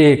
1,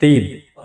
3,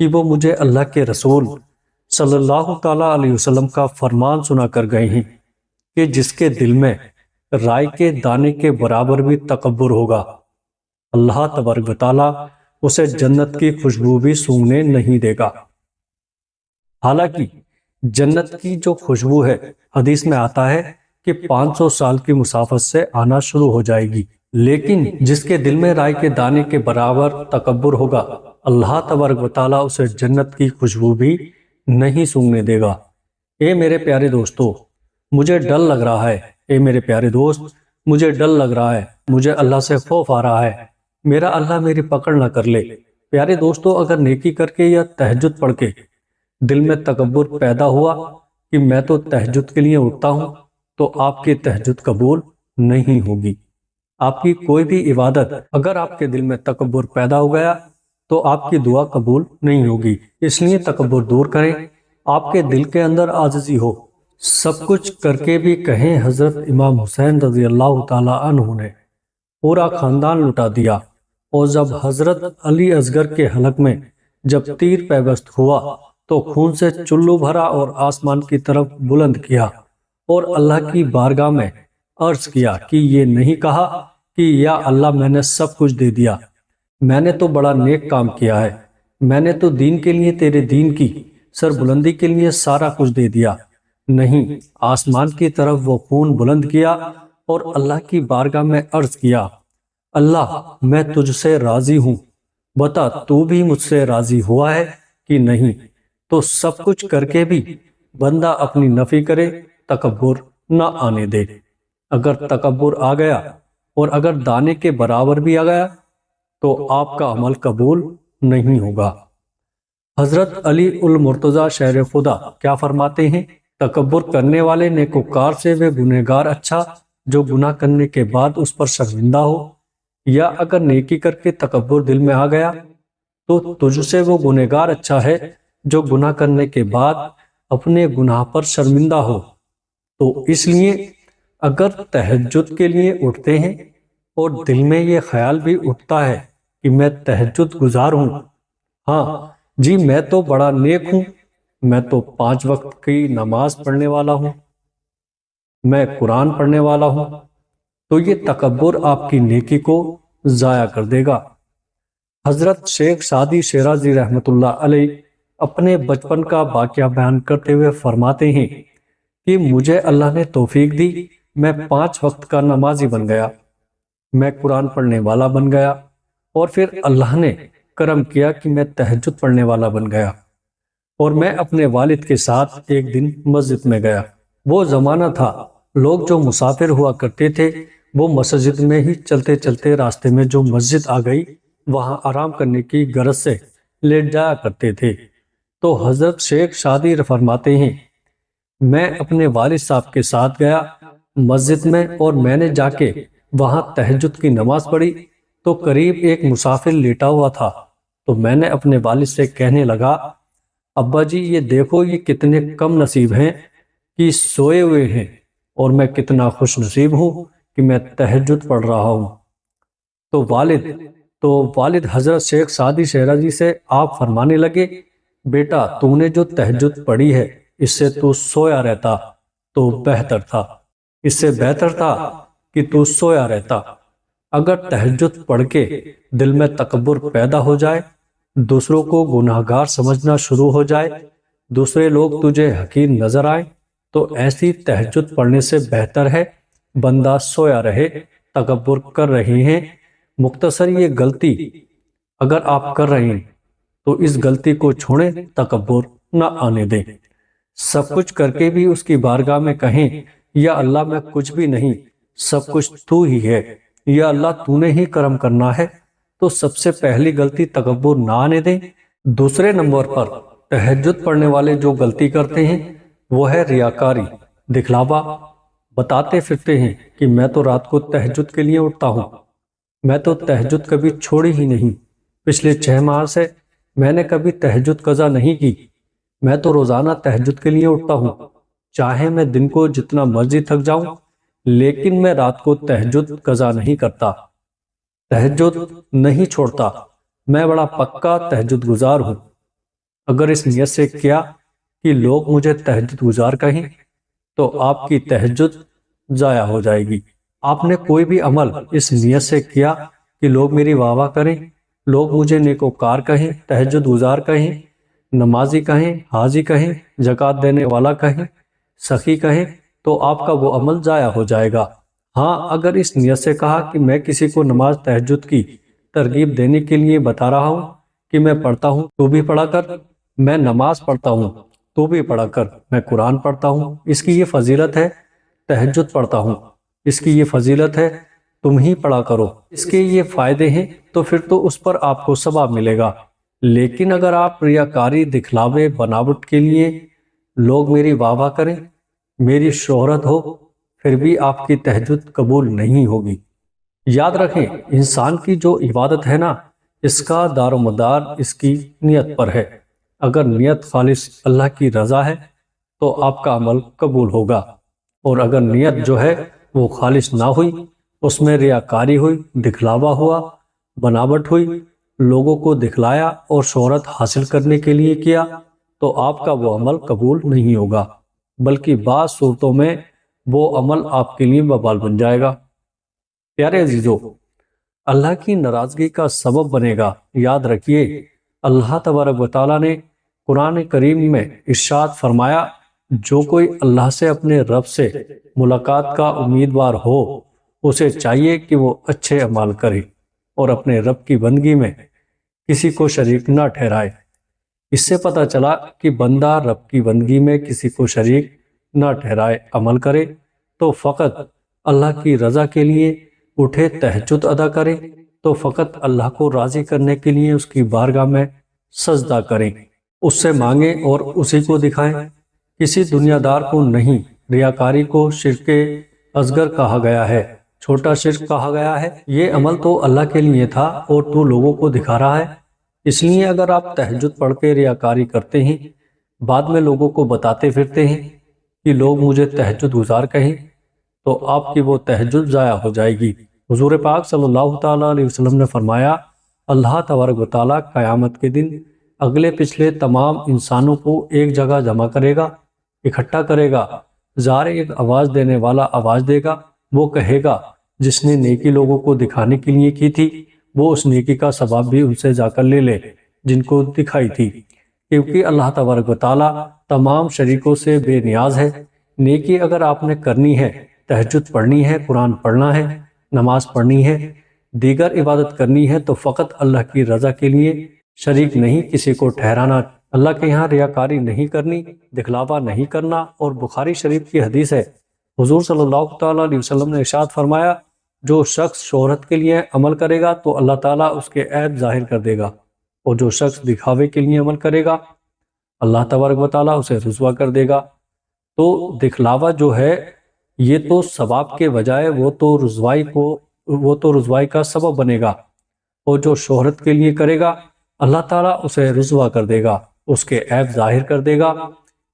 کہ وہ مجھے اللہ کے رسول صلی اللہ تعالیٰ علیہ وسلم کا فرمان سنا کر گئے ہیں کہ جس کے دل میں رائے کے دانے کے برابر بھی تکبر ہوگا، اللہ تبارک و تعالیٰ اسے جنت کی خوشبو بھی سونگنے نہیں دے گا۔ حالانکہ جنت کی جو خوشبو ہے، حدیث میں آتا ہے کہ 500 سال کی مسافت سے آنا شروع ہو جائے گی، لیکن جس کے دل میں رائے کے دانے کے برابر تکبر ہوگا، اللہ تبارک و تعالیٰ اسے جنت کی خوشبو بھی نہیں سونگنے دے گا۔ اے میرے پیارے دوستو، مجھے ڈر لگ رہا ہے، اے میرے پیارے دوست، مجھے ڈر لگ رہا ہے، مجھے اللہ سے خوف آ رہا ہے، میرا اللہ میری پکڑ نہ کر لے۔ پیارے دوستو، اگر نیکی کر کے یا تہجد پڑھ کے دل میں تکبر پیدا ہوا کہ میں تو تہجد کے لیے اٹھتا ہوں، تو آپ کی تہجد قبول نہیں ہوگی۔ آپ کی کوئی بھی عبادت اگر آپ کے دل میں تکبر پیدا ہو گیا تو آپ کی دعا قبول نہیں ہوگی۔ اس لیے تکبر دور کریں، آپ کے دل کے اندر عاجزی ہو۔ سب کچھ کر کے بھی کہیں حضرت امام حسین رضی اللہ تعالیٰ عنہ نے پورا خاندان لٹا دیا، اور جب حضرت علی اصغر کے حلق میں جب تیر پیوست ہوا تو خون سے چلو بھرا اور آسمان کی طرف بلند کیا اور اللہ کی بارگاہ میں عرض کیا کہ یہ نہیں کہا کہ یا اللہ میں نے سب کچھ دے دیا، میں نے تو بڑا نیک کام کیا ہے، میں نے تو دین کے لیے تیرے دین کی سربلندی کے لیے سارا کچھ دے دیا۔ نہیں، آسمان کی طرف وہ خون بلند کیا اور اللہ کی بارگاہ میں عرض کیا، اللہ میں تجھ سے راضی ہوں، بتا تو بھی مجھ سے راضی ہوا ہے کہ نہیں۔ تو سب کچھ کر کے بھی بندہ اپنی نفی کرے، تکبر نہ آنے دے۔ اگر تکبر آ گیا اور اگر دانے کے برابر بھی آ گیا تو آپ کا عمل قبول نہیں ہوگا۔ حضرت علی المرتضیٰ شہر خدا کیا فرماتے ہیں؟ تکبر کرنے والے نیکوکار سے وہ گنہگار اچھا جو گناہ کرنے کے بعد اس پر شرمندہ ہو، یا اگر نیکی کر کے تکبر دل میں آ گیا تو تجھ سے وہ گنہگار اچھا ہے جو گناہ کرنے کے بعد اپنے گناہ پر شرمندہ ہو۔ تو اس لیے اگر تہجد کے لیے اٹھتے ہیں اور دل میں یہ خیال بھی اٹھتا ہے کہ میں تہجد گزار ہوں، ہاں جی میں تو بڑا نیک ہوں، میں تو 5 وقت کی نماز پڑھنے والا ہوں، میں قرآن پڑھنے والا ہوں، تو یہ تکبر آپ کی نیکی کو ضائع کر دے گا۔ حضرت شیخ سعدی شیرازی رحمۃ اللہ علیہ اپنے بچپن کا واقعہ بیان کرتے ہوئے فرماتے ہیں کہ مجھے اللہ نے توفیق دی، میں 5 وقت کا نمازی بن گیا، میں قرآن پڑھنے والا بن گیا، اور پھر اللہ نے کرم کیا کہ میں تہجد پڑھنے والا بن گیا، اور میں اپنے والد کے ساتھ ایک دن مسجد میں گیا۔ وہ زمانہ تھا لوگ جو مسافر ہوا کرتے تھے وہ مسجد میں ہی چلتے چلتے راستے میں جو مسجد آ گئی وہاں آرام کرنے کی غرض سے لیٹ جایا کرتے تھے۔ تو حضرت شیخ سعدی فرماتے ہیں میں اپنے والد صاحب کے ساتھ گیا مسجد میں، اور میں نے جا کے وہاں تہجد کی نماز پڑھی تو قریب ایک مسافر لیٹا ہوا تھا، تو میں نے اپنے والد سے کہنے لگا، ابا جی یہ دیکھو یہ کتنے کم نصیب ہیں کہ سوئے ہوئے ہیں، اور میں کتنا خوش نصیب ہوں کہ میں تہجد پڑھ رہا ہوں۔ تو والد حضرت شیخ سعدی شیرازی سے آپ فرمانے لگے، بیٹا تو نے جو تہجد پڑھی ہے اس سے تو سویا رہتا تو بہتر تھا، اس سے بہتر تھا کہ تو سویا رہتا۔ اگر تہجد پڑھ کے دل میں تکبر پیدا ہو جائے، دوسروں کو گناہگار سمجھنا شروع ہو جائے، دوسرے لوگ تجھے حقیر نظر آئیں، تو ایسی تہجد پڑھنے سے بہتر ہے بندہ سویا رہے۔ تکبر کر رہے ہیں، مختصر یہ غلطی اگر آپ کر رہے ہیں تو اس غلطی کو چھوڑیں، تکبر نہ آنے دیں۔ سب کچھ کر کے بھی اس کی بارگاہ میں کہیں، یا اللہ میں کچھ بھی نہیں، سب کچھ تو ہی ہے، یا اللہ تو نے ہی کرم کرنا ہے۔ تو سب سے پہلی غلطی تکبر نہ آنے دیں۔ دوسرے نمبر پر تہجد پڑھنے والے جو غلطی کرتے ہیں وہ ہے ریاکاری، دکھلاوا۔ بتاتے پھرتے ہیں کہ میں تو رات کو تہجد کے لیے اٹھتا ہوں، میں تو تہجد کبھی چھوڑی ہی نہیں، پچھلے 6 ماہ سے میں نے کبھی تہجد قضا نہیں کی، میں تو روزانہ تہجد کے لیے اٹھتا ہوں، چاہے میں دن کو جتنا مرضی تھک جاؤں، لیکن میں رات کو تہجد قضا نہیں کرتا، تہجد نہیں چھوڑتا۔ میں بڑا پکا تہجد گزار ہوں۔ اگر اس نیت سے کیا کہ لوگ مجھے تہجد گزار کہیں تو آپ کی تہجد ضائع ہو جائے گی۔ آپ نے کوئی بھی عمل اس نیت سے کیا کہ لوگ میری واہ واہ کریں، لوگ مجھے نیکوکار کہیں، تہجد گزار کہیں، نمازی کہیں، حاجی کہیں، زکوٰۃ دینے والا کہیں، سخی کہیں، تو آپ کا وہ عمل ضائع ہو جائے گا۔ ہاں، اگر اس نیت سے کہا کہ میں کسی کو نماز تہجد کی ترغیب دینے کے لیے بتا رہا ہوں کہ میں پڑھتا ہوں تو بھی پڑھا کر، میں نماز پڑھتا ہوں تو بھی پڑھا کر، میں قرآن پڑھتا ہوں، اس کی یہ فضیلت ہے، تہجد پڑھتا ہوں، اس کی یہ فضیلت ہے، تم ہی پڑھا کرو، اس کے یہ فائدے ہیں، تو پھر تو اس پر آپ کو ثواب ملے گا۔ لیکن اگر آپ ریاکاری، دکھلاوے، بناوٹ کے لیے لوگ میری واہ واہ کریں، میری شہرت ہو، پھر بھی آپ کی تہجد قبول نہیں ہوگی۔ یاد رکھیں، انسان کی جو عبادت ہے نا، اس کا دار و مدار اس کی نیت پر ہے۔ اگر نیت خالص اللہ کی رضا ہے تو آپ کا عمل قبول ہوگا، اور اگر نیت جو ہے وہ خالص نہ ہوئی، اس میں ریاکاری ہوئی، دکھلاوا ہوا، بناوٹ ہوئی، لوگوں کو دکھلایا اور شہرت حاصل کرنے کے لیے کیا، تو آپ کا وہ عمل قبول نہیں ہوگا، بلکہ بعض صورتوں میں وہ عمل آپ کے لیے وبال بن جائے گا۔ پیارے عزیزو، اللہ کی ناراضگی کا سبب بنے گا۔ یاد رکھیے، اللہ تبارک و تعالیٰ نے قرآن کریم میں ارشاد فرمایا، جو کوئی اللہ سے، اپنے رب سے ملاقات کا امیدوار ہو، اسے چاہیے کہ وہ اچھے اعمال کرے اور اپنے رب کی بندگی میں کسی کو شریک نہ ٹھہرائے۔ اس سے پتہ چلا کہ بندہ رب کی بندگی میں کسی کو شریک نہ ٹھہرائے، عمل کرے تو فقط اللہ کی رضا کے لیے اٹھے، تہجد ادا کرے تو فقط اللہ کو راضی کرنے کے لیے اس کی بارگاہ میں سجدہ کریں، اس سے مانگیں اور اسی کو دکھائیں، کسی دنیا دار کو نہیں۔ ریاکاری کو شرک اصغر کہا گیا ہے، چھوٹا شرک کہا گیا ہے۔ یہ عمل تو اللہ کے لیے تھا اور تو لوگوں کو دکھا رہا ہے۔ اس لیے اگر آپ تہجد پڑھ کے ریاکاری کرتے ہیں، بعد میں لوگوں کو بتاتے پھرتے ہیں کہ لوگ مجھے تہجد گزار کہیں، تو آپ کی وہ تہجد ضائع ہو جائے گی۔ حضور پاک صلی اللہ تعالیٰ علیہ وسلم نے فرمایا، اللہ تبارک و تعالیٰ قیامت کے دن اگلے پچھلے تمام انسانوں کو ایک جگہ جمع کرے گا، اکٹھا کرے گا، ظاہر ایک آواز دینے والا آواز دے گا، وہ کہے گا، جس نے نیکی لوگوں کو دکھانے کے لیے کی تھی، وہ اس نیکی کا ثواب بھی ان سے جا کر لے لے جن کو دکھائی تھی، کیونکہ اللہ تبارک و تعالیٰ تمام شریکوں سے بے نیاز ہے۔ نیکی اگر آپ نے کرنی ہے، تہجد پڑھنی ہے، قرآن پڑھنا ہے، نماز پڑھنی ہے، دیگر عبادت کرنی ہے، تو فقط اللہ کی رضا کے لیے، شریک نہیں کسی کو ٹھہرانا، اللہ کے یہاں ریاکاری نہیں کرنی، دکھلاوا نہیں کرنا۔ اور بخاری شریف کی حدیث ہے، حضور صلی اللہ تعالیٰ علیہ وسلم نے ارشاد فرمایا، جو شخص شہرت کے لیے عمل کرے گا تو اللہ تعالیٰ اس کے عیب ظاہر کر دے گا، اور جو شخص دکھاوے کے لیے عمل کرے گا، اللہ تبارک و تعالیٰ اسے رسوا کر دے گا۔ تو دکھلاوا جو ہے، یہ تو ثواب کے بجائے وہ تو رسوائی کا سبب بنے گا، اور جو شہرت کے لیے کرے گا، اللہ تعالیٰ اسے رسوا کر دے گا، اس کے عیب ظاہر کر دے گا۔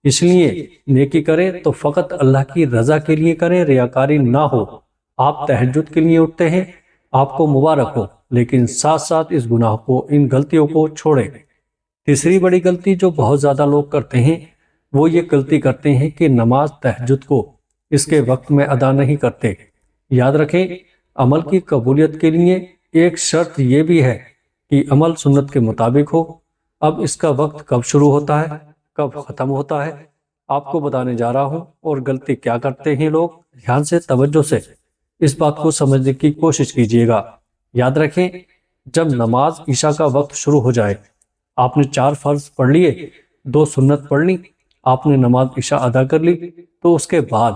اس لیے نیکی کریں تو فقط اللہ کی رضا کے لیے کریں، ریاکاری نہ ہو۔ آپ تہجد کے لیے اٹھتے ہیں، آپ کو مبارک ہو، لیکن ساتھ ساتھ اس گناہ کو، ان غلطیوں کو چھوڑیں۔ تیسری بڑی غلطی جو بہت زیادہ لوگ کرتے ہیں، وہ یہ غلطی کرتے ہیں کہ نماز تہجد کو اس کے وقت میں ادا نہیں کرتے۔ یاد رکھیں، عمل کی قبولیت کے لیے ایک شرط یہ بھی ہے کہ عمل سنت کے مطابق ہو۔ اب اس کا وقت کب شروع ہوتا ہے، کب ختم ہوتا ہے، آپ کو بتانے جا رہا ہوں۔ اور غلطی کیا کرتے ہیں لوگ، دھیان سے، توجہ سے اس بات کو سمجھنے کی کوشش کیجیے گا۔ یاد رکھیں، جب نماز عشاء کا وقت شروع ہو جائے، آپ نے 4 فرض پڑھ لیے، 2 سنت پڑھ لی، آپ نے نماز عشاء ادا کر لی، تو اس کے بعد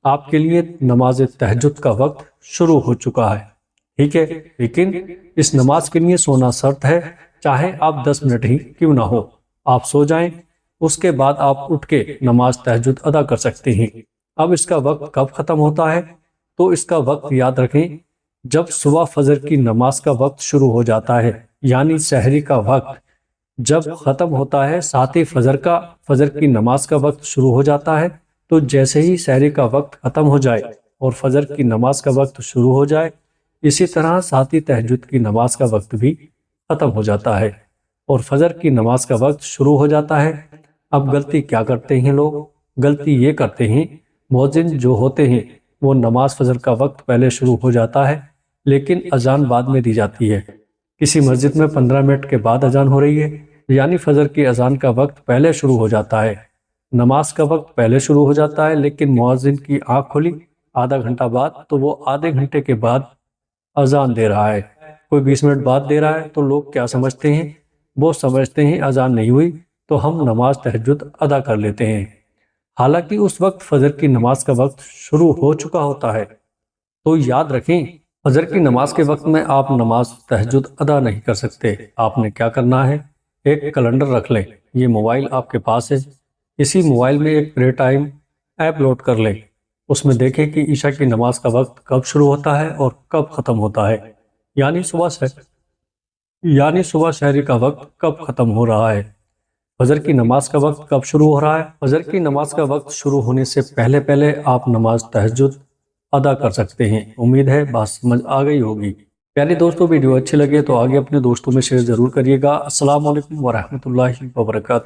آپ کے لیے نماز تہجد کا وقت شروع ہو چکا ہے، ٹھیک ہے؟ لیکن اس نماز کے لیے سونا شرط ہے، چاہے آپ 10 منٹ ہی کیوں نہ ہو، آپ سو جائیں، اس کے بعد آپ اٹھ کے نماز تہجد ادا کر سکتے ہیں۔ اب اس کا وقت کب ختم ہوتا ہے، تو اس کا وقت یاد رکھیں، جب صبح فجر کی نماز کا وقت شروع ہو جاتا ہے، یعنی سحری کا وقت جب ختم ہوتا ہے، ساتھ ہی فجر کی نماز کا وقت شروع ہو جاتا ہے، تو جیسے ہی سحری کا وقت ختم ہو جائے اور فجر کی نماز کا وقت شروع ہو جائے، اسی طرح ساتھ ہی تہجد کی نماز کا وقت بھی ختم ہو جاتا ہے اور فجر کی نماز کا وقت شروع ہو جاتا ہے۔ اب غلطی کیا کرتے ہیں لوگ؟ غلطی یہ کرتے ہیں، مؤذن جو ہوتے ہیں وہ نماز فجر کا وقت پہلے شروع ہو جاتا ہے لیکن اذان بعد میں دی جاتی ہے۔ کسی مسجد میں 15 منٹ کے بعد اذان ہو رہی ہے، یعنی فجر کی اذان کا وقت پہلے شروع ہو جاتا ہے، نماز کا وقت پہلے شروع ہو جاتا ہے، لیکن مؤذن کی آنکھ کھلی آدھا گھنٹہ بعد تو وہ آدھے گھنٹے کے بعد اذان دے رہا ہے، کوئی 20 منٹ بعد دے رہا ہے۔ تو لوگ کیا سمجھتے ہیں؟ وہ سمجھتے ہیں اذان نہیں ہوئی تو ہم نماز تہجد ادا کر لیتے ہیں، حالانکہ اس وقت فجر کی نماز کا وقت شروع ہو چکا ہوتا ہے۔ تو یاد رکھیں، فجر کی نماز کے وقت میں آپ نماز تہجد ادا نہیں کر سکتے۔ آپ نے کیا کرنا ہے؟ ایک کیلنڈر رکھ لیں، یہ موبائل آپ کے پاس ہے، اسی موبائل میں ایک پرے ٹائم ایپ لوڈ کر لیں، اس میں دیکھیں کہ عشاء کی نماز کا وقت کب شروع ہوتا ہے اور کب ختم ہوتا ہے، یعنی صبح شہری کا وقت کب ختم ہو رہا ہے، فجر کی نماز کا وقت کب شروع ہو رہا ہے۔ فجر کی نماز کا وقت شروع ہونے سے پہلے آپ نماز تہجد ادا کر سکتے ہیں۔ امید ہے بات سمجھ آ گئی ہوگی۔ پیارے دوستوں، ویڈیو اچھی لگے تو آگے اپنے دوستوں میں شیئر ضرور کریے گا۔ السلام علیکم ورحمۃ اللہ وبرکاتہ۔